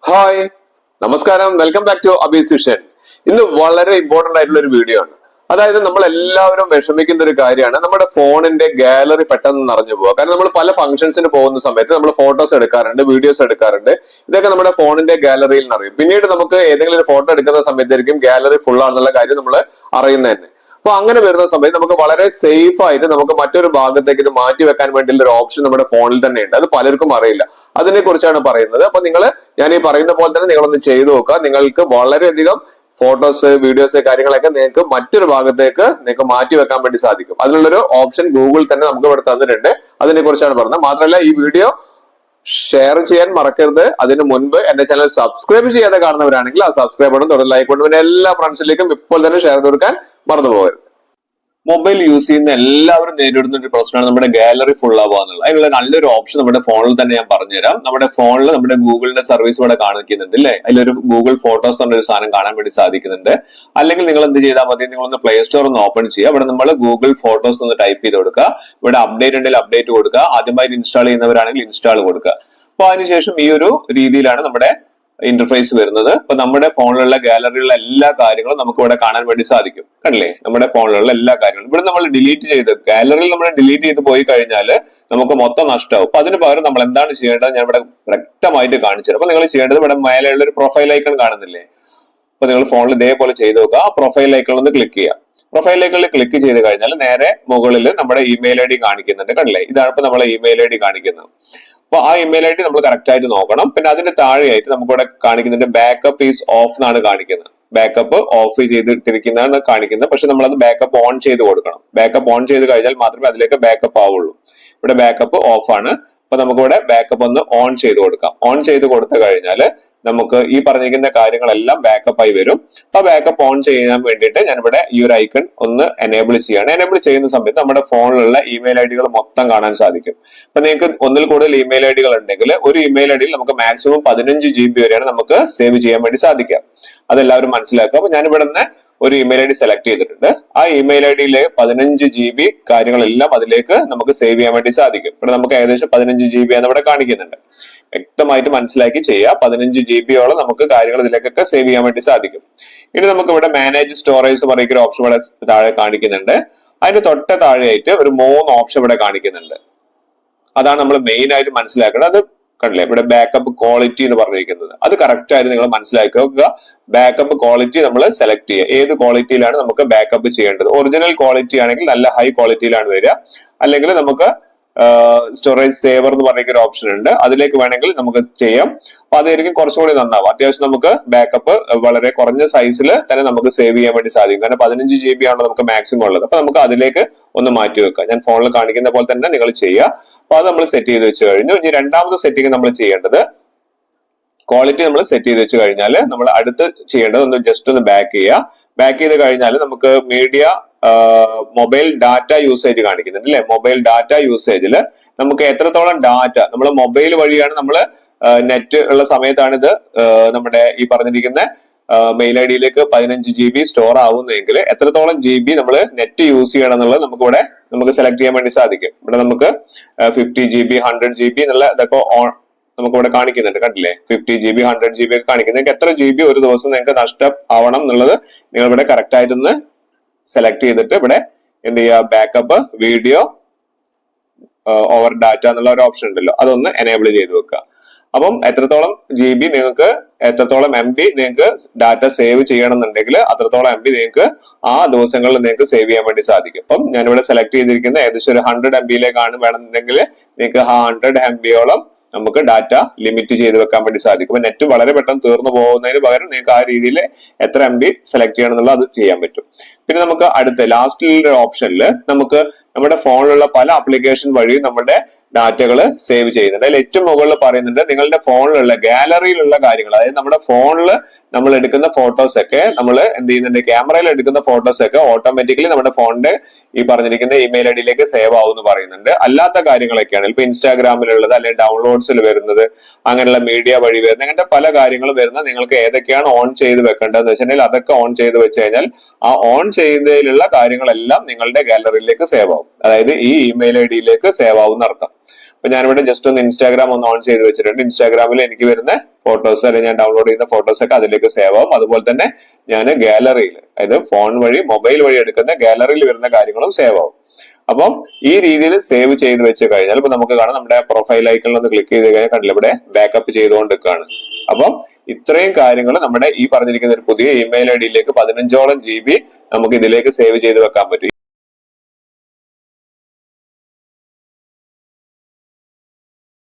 Hi, നമസ്കാരം. Welcome back to അബീസ് vision. ഇന്ന് വളരെ ഇമ്പോർട്ടന്റ് ആയിട്ടുള്ള ഒരു വീഡിയോ ആണ്. അതായത് നമ്മൾ എല്ലാവരും വിഷമിക്കുന്ന ഒരു കാര്യമാണ് നമ്മുടെ ഫോണിന്റെ ഗാലറി പെട്ടെന്ന് നിറഞ്ഞു പോവുക. കാരണം നമ്മൾ പല ഫംഗ്ഷൻസിന് പോകുന്ന സമയത്ത് നമ്മൾ ഫോട്ടോസ് എടുക്കാറുണ്ട്, വീഡിയോസ് എടുക്കാറുണ്ട്. ഇതൊക്കെ നമ്മുടെ ഫോണിന്റെ ഗാലറിയിൽ നിറയും. പിന്നീട് നമുക്ക് ഏതെങ്കിലും ഒരു ഫോട്ടോ എടുക്കുന്ന സമയത്തായിരിക്കും ഗാലറി ഫുൾ ആണെന്നുള്ള കാര്യം നമ്മൾ അറിയുന്നത് തന്നെ. അപ്പൊ അങ്ങനെ വരുന്ന സമയത്ത് നമുക്ക് വളരെ സേഫ് ആയിട്ട് നമുക്ക് മറ്റൊരു ഭാഗത്തേക്ക് ഇത് മാറ്റി വെക്കാൻ വേണ്ടിയുള്ള ഒരു ഓപ്ഷൻ നമ്മുടെ ഫോണിൽ തന്നെ ഉണ്ട്. അത് പലർക്കും അറിയില്ല. അതിനെ കുറിച്ചാണ് പറയുന്നത്. അപ്പൊ ഞാൻ ഈ പറയുന്ന പോലെ തന്നെ നിങ്ങളൊന്ന് ചെയ്തു നോക്കുക. നിങ്ങൾക്ക് വളരെയധികം ഫോട്ടോസ്, വീഡിയോസ്, കാര്യങ്ങളൊക്കെ നിങ്ങൾക്ക് മറ്റൊരു ഭാഗത്തേക്ക് നിങ്ങൾക്ക് മാറ്റി വെക്കാൻ വേണ്ടി സാധിക്കും. അതിനുള്ളൊരു ഓപ്ഷൻ ഗൂഗിൾ തന്നെ നമുക്ക് ഇവിടെ തന്നിട്ടുണ്ട്. അതിനെ കുറിച്ചാണ് പറഞ്ഞത്. മാത്രമല്ല ഈ വീഡിയോ ഷെയർ ചെയ്യാൻ മറക്കരുത്. അതിന് മുൻപ് എന്റെ ചാനൽ സബ്സ്ക്രൈബ് ചെയ്യാതെ കാണുന്നവരാണെങ്കിൽ ആ സബ്സ്ക്രൈബ് ബട്ടൺ തുടർന്ന് ലൈക്ക് കൊണ്ട് പിന്നെ എല്ലാ ഫ്രണ്ട്സിലേക്കും ഇപ്പോൾ തന്നെ ഷെയർ കൊടുക്കാൻ മറന്നു പോകരുത്. മൊബൈൽ യൂസ് ചെയ്യുന്ന എല്ലാവരും നേരിടുന്ന ഒരു പ്രശ്നമാണ് നമ്മുടെ ഗാലറി ഫുൾ ആവുക എന്നുള്ളത്. അതിനുള്ള നല്ലൊരു ഓപ്ഷൻ നമ്മുടെ ഫോണിൽ തന്നെ ഞാൻ പറഞ്ഞുതരാം. നമ്മുടെ ഫോണിൽ നമ്മുടെ ഗൂഗിളിന്റെ സർവീസ് ഇവിടെ കാണിക്കുന്നുണ്ട് അല്ലേ? അതിലൊരു ഗൂഗിൾ ഫോട്ടോസ് എന്നൊരു സാധനം കാണാൻ വേണ്ടി സാധിക്കുന്നുണ്ട്. അല്ലെങ്കിൽ നിങ്ങൾ എന്ത് ചെയ്താൽ മതി, നിങ്ങളൊന്ന് പ്ലേ സ്റ്റോർ ഒന്ന് ഓപ്പൺ ചെയ്യുക. ഇവിടെ നമ്മൾ ഗൂഗിൾ ഫോട്ടോസ് ഒന്ന് ടൈപ്പ് ചെയ്ത് കൊടുക്കുക. ഇവിടെ അപ്ഡേറ്റ് ഉണ്ടെങ്കിൽ അപ്ഡേറ്റ് കൊടുക്കുക. ആദ്യമായിട്ട് ഇൻസ്റ്റാൾ ചെയ്യുന്നവരാണെങ്കിൽ ഇൻസ്റ്റാൾ കൊടുക്കുക. അപ്പൊ അതിനുശേഷം ഈ ഒരു രീതിയിലാണ് നമ്മുടെ ഇന്റർഫേസ് വരുന്നത്. അപ്പൊ നമ്മുടെ ഫോണിലുള്ള ഗാലറിയിലുള്ള എല്ലാ കാര്യങ്ങളും നമുക്ക് ഇവിടെ കാണാൻ വേണ്ടി സാധിക്കും. കണ്ടില്ലേ? നമ്മുടെ ഫോണിലുള്ള എല്ലാ കാര്യങ്ങളും ഇവിടെ നമ്മൾ ഡിലീറ്റ് ചെയ്ത് ഗാലറിയിൽ നമ്മൾ ഡിലീറ്റ് ചെയ്ത് പോയി കഴിഞ്ഞാൽ നമുക്ക് മൊത്തം നഷ്ടമാവും. അപ്പൊ അതിന് പകരം നമ്മൾ എന്താണ് ചെയ്യേണ്ടത് ഞാൻ ഇവിടെ വ്യക്തമായിട്ട് കാണിച്ചു തരാം. അപ്പൊ നിങ്ങൾ ചെയ്യേണ്ടത് ഇവിടെ മേലെയുള്ള ഒരു പ്രൊഫൈൽ ഐക്കൺ കാണുന്നില്ലേ? അപ്പൊ നിങ്ങൾ ഫോണിൽ ഇതേപോലെ ചെയ്ത് നോക്കുക. ആ പ്രൊഫൈൽ ഐക്കണിൽ ഒന്ന് ക്ലിക്ക് ചെയ്യുക. പ്രൊഫൈൽ ഐക്കണിൽ ക്ലിക്ക് ചെയ്ത് കഴിഞ്ഞാൽ നേരെ മുകളിൽ നമ്മുടെ ഇമെയിൽ ഐ ഡി കാണിക്കുന്നുണ്ട്. കണ്ടില്ലേ? ഇതാണ് ഇപ്പൊ നമ്മളെ ഇമെയിൽ ഐ ഡി കാണിക്കുന്നത്. അപ്പൊ ആ ഇമെയിൽ ഐ ഡി നമ്മൾ കറക്റ്റ് ആയിട്ട് നോക്കണം. പിന്നെ അതിന്റെ താഴെയായിട്ട് നമുക്ക് ഇവിടെ കാണിക്കുന്നുണ്ട് ബാക്കപ്പ് ഈസ് ഓഫ് എന്നാണ് കാണിക്കുന്നത്. ബാക്കപ്പ് ഓഫ് ചെയ്തിട്ടിരിക്കുന്നതാണ് കാണിക്കുന്നത്. പക്ഷെ നമ്മൾ അത് ബാക്കപ്പ് ഓൺ ചെയ്ത് കൊടുക്കണം. ബാക്കപ്പ് ഓൺ ചെയ്ത് കഴിഞ്ഞാൽ മാത്രമേ അതിലേക്ക് ബാക്കപ്പ് ആവുള്ളൂ. ഇവിടെ ബാക്കപ്പ് ഓഫ് ആണ്. അപ്പൊ നമുക്കിവിടെ ബാക്കപ്പ് ഒന്ന് ഓൺ ചെയ്ത് കൊടുക്കാം. ഓൺ ചെയ്ത് കൊടുത്തു കഴിഞ്ഞാൽ നമുക്ക് ഈ പറഞ്ഞിരിക്കുന്ന കാര്യങ്ങളെല്ലാം ബാക്കപ്പ് ആയി വരും. അപ്പൊ ബാക്കപ്പ് ഓൺ ചെയ്യാൻ വേണ്ടിയിട്ട് ഞാനിവിടെ ഈ ഒരു ഐക്കൺ ഒന്ന് എനേബിൾ ചെയ്യാണ്. എനേബിൾ ചെയ്യുന്ന സമയത്ത് നമ്മുടെ ഫോണിലുള്ള ഇമെയിൽ ഐ ഡികൾ മൊത്തം കാണാൻ സാധിക്കും. അപ്പൊ നിങ്ങൾക്ക് ഒന്നിൽ കൂടുതൽ ഇമെയിൽ ഐ ഡികൾ ഉണ്ടെങ്കിൽ ഒരു ഇമെയിൽ ഐ ഡിയിൽ നമുക്ക് മാക്സിമം 15 GB വരെയാണ് നമുക്ക് സേവ് ചെയ്യാൻ വേണ്ടി സാധിക്കുക. അതെല്ലാവരും മനസ്സിലാക്കുക. അപ്പൊ ഞാൻ ഇവിടെ നിന്ന് ഒരു ഇമെയിൽ ഐ ഡി സെലക്ട് ചെയ്തിട്ടുണ്ട്. ആ ഇമെയിൽ ഐ ഡിയിലെ 15 GB കാര്യങ്ങളെല്ലാം അതിലേക്ക് നമുക്ക് സേവ് ചെയ്യാൻ വേണ്ടി സാധിക്കും. ഇവിടെ നമുക്ക് ഏകദേശം 15 GB ആണ് ഇവിടെ കാണിക്കുന്നുണ്ട്. വ്യക്തമായിട്ട് മനസ്സിലാക്കി ചെയ്യുക. 15 GB നമുക്ക് കാര്യങ്ങൾ ഇതിലേക്കൊക്കെ സേവ് ചെയ്യാൻ വേണ്ടി സാധിക്കും. ഇനി നമുക്ക് ഇവിടെ മാനേജ് സ്റ്റോറേജ് പറയുന്ന ഒരു ഓപ്ഷൻ ഇവിടെ താഴെ കാണിക്കുന്നുണ്ട്. അതിന് തൊട്ട താഴെയായിട്ട് ഒരു 3 ഓപ്ഷൻ ഇവിടെ കാണിക്കുന്നുണ്ട്. അതാണ് നമ്മൾ മെയിൻ ആയിട്ട് മനസ്സിലാക്കേണ്ടത്. അത് കണ്ടില്ലേ? ഇവിടെ ബാക്കപ്പ് ക്വാളിറ്റി എന്ന് പറഞ്ഞിരിക്കുന്നത് അത് കറക്റ്റ് ആയിട്ട് നിങ്ങൾ മനസ്സിലാക്കി വെക്കുക. ബാക്കപ്പ് ക്വാളിറ്റി നമ്മൾ സെലക്ട് ചെയ്യുക. ഏത് ക്വാളിറ്റിയിലാണ് നമുക്ക് ബാക്കപ്പ് ചെയ്യേണ്ടത്? ഒറിജിനൽ ക്വാളിറ്റി ആണെങ്കിൽ നല്ല ഹൈ ക്വാളിറ്റിയിലാണ് വരിക. അല്ലെങ്കിൽ നമുക്ക് സ്റ്റോറേജ് സേവർ എന്ന് പറഞ്ഞ ഒരു ഓപ്ഷൻ ഉണ്ട്. അതിലേക്ക് വേണമെങ്കിൽ നമുക്ക് ചെയ്യാം. അപ്പൊ അതായിരിക്കും കുറച്ചുകൂടി നന്നാവും. അത്യാവശ്യം നമുക്ക് ബാക്കപ്പ് വളരെ കുറഞ്ഞ സൈസിൽ തന്നെ നമുക്ക് സേവ് ചെയ്യാൻ വേണ്ടി സാധിക്കും. കാരണം 15 GB ആണ് നമുക്ക് മാക്സിമം ഉള്ളത്. അപ്പൊ നമുക്ക് അതിലേക്ക് ഒന്ന് മാറ്റി വെക്കാം. ഞാൻ ഫോണിൽ കാണിക്കുന്ന പോലെ തന്നെ നിങ്ങൾ ചെയ്യുക. അപ്പൊ അത് നമ്മൾ സെറ്റ് ചെയ്ത് വെച്ച് കഴിഞ്ഞു. ഇനി രണ്ടാമത്തെ സെറ്റിംഗ് നമ്മൾ ചെയ്യേണ്ടത് ക്വാളിറ്റി നമ്മൾ സെറ്റ് ചെയ്ത് വെച്ച് കഴിഞ്ഞാൽ നമ്മൾ അടുത്ത് ചെയ്യേണ്ടത് ഒന്ന് ജസ്റ്റ് ഒന്ന് ബാക്ക് ചെയ്യുക. ബാക്ക് ചെയ്ത് കഴിഞ്ഞാൽ നമുക്ക് മീഡിയ മൊബൈൽ ഡാറ്റ യൂസേജ് കാണിക്കുന്നുണ്ട് അല്ലെ? മൊബൈൽ ഡാറ്റ യൂസേജിൽ നമുക്ക് എത്രത്തോളം ഡാറ്റ നമ്മൾ മൊബൈൽ വഴിയാണ് നമ്മൾ നെറ്റ് ഉള്ള സമയത്താണ് ഇത് നമ്മുടെ ഈ പറഞ്ഞിരിക്കുന്ന മെയിൽ ഐ ഡിയിലേക്ക് 15 GB സ്റ്റോർ ആവുന്നെങ്കിൽ എത്രത്തോളം GB നമ്മൾ നെറ്റ് യൂസ് ചെയ്യണം എന്നുള്ളത് നമുക്ക് സെലക്ട് ചെയ്യാൻ വേണ്ടി സാധിക്കും. ഇവിടെ നമുക്ക് 50 GB 100 GB എന്നുള്ള ഇതൊക്കെ നമുക്ക് ഇവിടെ കാണിക്കുന്നുണ്ട്. കണ്ടില്ലേ? 50 GB 100 GB ഒക്കെ കാണിക്കുന്നത്. നിങ്ങൾക്ക് എത്ര GB ഒരു ദിവസം നിങ്ങൾക്ക് നഷ്ടം ആവണം എന്നുള്ളത് നിങ്ങൾ ഇവിടെ കറക്റ്റ് ആയിട്ടൊന്ന് സെലക്ട് ചെയ്തിട്ട് ഇവിടെ എന്ത് ചെയ്യുക, ബാക്കപ്പ് വീഡിയോ ഓവർ ഡാറ്റ എന്നുള്ള ഒരു ഓപ്ഷൻ ഉണ്ടല്ലോ, അതൊന്ന് എനേബിൾ ചെയ്ത് വെക്കുക. അപ്പം എത്രത്തോളം GB നിങ്ങൾക്ക് എത്രത്തോളം MB നിങ്ങൾക്ക് ഡാറ്റ സേവ് ചെയ്യണമെന്നുണ്ടെങ്കിൽ അത്രത്തോളം MB നിങ്ങൾക്ക് ആ ദിവസങ്ങളിൽ നിങ്ങൾക്ക് സേവ് ചെയ്യാൻ വേണ്ടി സാധിക്കും. അപ്പം ഞാനിവിടെ സെലക്ട് ചെയ്തിരിക്കുന്ന ഏകദേശം ഒരു 100 MB വേണമെന്നുണ്ടെങ്കിൽ നിങ്ങൾക്ക് 100 MB നമുക്ക് ഡാറ്റ ലിമിറ്റ് ചെയ്ത് വെക്കാൻ വേണ്ടി സാധിക്കും. അപ്പൊ നെറ്റ് വളരെ പെട്ടെന്ന് തീർന്നു പോകുന്നതിന് പകരം നിങ്ങൾക്ക് ആ രീതിയിൽ എത്ര MB സെലക്ട് ചെയ്യണം എന്നുള്ളത് അത് ചെയ്യാൻ പറ്റും. പിന്നെ നമുക്ക് അടുത്ത ലാസ്റ്റിലുള്ള ഓപ്ഷനിൽ നമുക്ക് നമ്മുടെ ഫോണിലുള്ള പല ആപ്ലിക്കേഷൻ വഴി നമ്മുടെ ഡാറ്റകൾ സേവ് ചെയ്യുന്നുണ്ട്. അതിൽ ഏറ്റവും മുകളിൽ പറയുന്നുണ്ട് നിങ്ങളുടെ ഫോണിലുള്ള ഗാലറിയിലുള്ള കാര്യങ്ങൾ. അതായത് നമ്മുടെ ഫോണിൽ നമ്മൾ എടുക്കുന്ന ഫോട്ടോസ് ഒക്കെ നമ്മൾ എന്ത് ചെയ്യുന്നുണ്ട്, ക്യാമറയിൽ എടുക്കുന്ന ഫോട്ടോസ് ഒക്കെ ഓട്ടോമാറ്റിക്കലി നമ്മുടെ ഫോണിന്റെ ഈ പറഞ്ഞിരിക്കുന്ന ഇമെയിൽ ഐ ഡിയിലേക്ക് സേവ് ആവും എന്ന് പറയുന്നുണ്ട്. അല്ലാത്ത കാര്യങ്ങളൊക്കെയാണ് ഇപ്പൊ ഇൻസ്റ്റാഗ്രാമിലുള്ളത് അല്ലെങ്കിൽ ഡൗൺലോഡ്സിൽ വരുന്നത്, അങ്ങനെയുള്ള മീഡിയ വഴി വരുന്നത്, അങ്ങനത്തെ പല കാര്യങ്ങളും വരുന്നത് നിങ്ങൾക്ക് ഏതൊക്കെയാണ് ഓൺ ചെയ്ത് വെക്കേണ്ടതെന്ന് വെച്ചിട്ടുണ്ടെങ്കിൽ അതൊക്കെ ഓൺ ചെയ്ത് വെച്ച് കഴിഞ്ഞാൽ ആ ഓൺ ചെയ്യുന്നതിലുള്ള കാര്യങ്ങളെല്ലാം നിങ്ങളുടെ ഗാലറിയിലേക്ക് സേവ് ആവും. അതായത് ഈ ഇമെയിൽ ഐ ഡിയിലേക്ക് സേവ് ആവുന്ന അർത്ഥം. ഇപ്പൊ ഞാനിവിടെ ജസ്റ്റ് ഒന്ന് ഇൻസ്റ്റാഗ്രാം ഒന്ന് ഓൺ ചെയ്ത് വെച്ചിട്ടുണ്ട്. ഇൻസ്റ്റാഗ്രാമിൽ എനിക്ക് വരുന്ന ഫോട്ടോസ് അല്ലെങ്കിൽ ഞാൻ ഡൗൺലോഡ് ചെയ്യുന്ന ഫോട്ടോസ് ഒക്കെ അതിലേക്ക് സേവ് ആവും. അതുപോലെ തന്നെ ഞാൻ ഗാലറിയിൽ, അതായത് ഫോൺ വഴി മൊബൈൽ വഴി എടുക്കുന്ന ഗാലറിയിൽ വരുന്ന കാര്യങ്ങളും സേവ് ആവും. അപ്പം ഈ രീതിയിൽ സേവ് ചെയ്ത് വെച്ച് കഴിഞ്ഞാൽ ഇപ്പൊ നമുക്ക് കാണാം നമ്മുടെ പ്രൊഫൈൽ ഐക്കണിൽ ഒന്ന് ക്ലിക്ക് ചെയ്ത് കഴിഞ്ഞാൽ കണ്ടില്ല ഇവിടെ ബാക്കപ്പ് ചെയ്തുകൊണ്ടിരിക്കുകയാണ്. അപ്പം ഇത്രയും കാര്യങ്ങൾ നമ്മുടെ ഈ പറഞ്ഞിരിക്കുന്ന ഒരു പുതിയ ഇമെയിൽ ഐ ഡിയിലേക്ക് 15ഓളം GB നമുക്ക് ഇതിലേക്ക് സേവ് ചെയ്ത് വെക്കാൻ പറ്റും.